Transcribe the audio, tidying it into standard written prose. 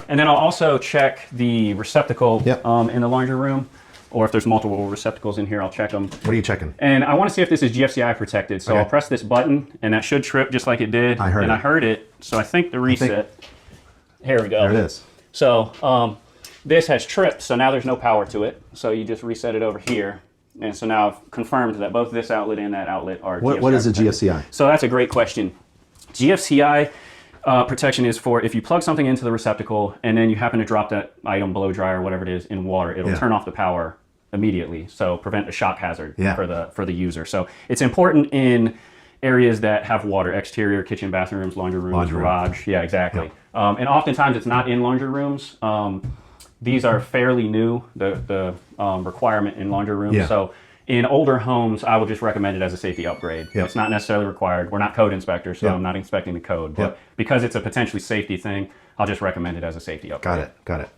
And then I'll also check the receptacle Yep. in the laundry room, or if there's multiple receptacles in here, I'll check them. What are you checking? And I want to see if this is GFCI protected. So I'll press this button, and that should trip just like it did. I heard it. So I think the reset. Here we go. There it is. So this has tripped, so now there's no power to it. So you just reset it over here. And so now I've confirmed that both this outlet and that outlet are GFCI What is a protected. GFCI? So that's a great question. GFCI protection is for if you plug something into the receptacle and then you happen to drop that item, blow dry or whatever it is, in water, it'll turn off the power immediately. So prevent a shock hazard for the user. So it's important in areas that have water, exterior, kitchen, bathrooms, laundry rooms, garage. Yeah, exactly. And oftentimes it's not in laundry rooms. These are fairly new, the requirement in laundry rooms. So in older homes, I would just recommend it as a safety upgrade. It's not necessarily required. We're not code inspectors, so I'm not inspecting the code. But because it's a potentially safety thing, I'll just recommend it as a safety upgrade. Got it.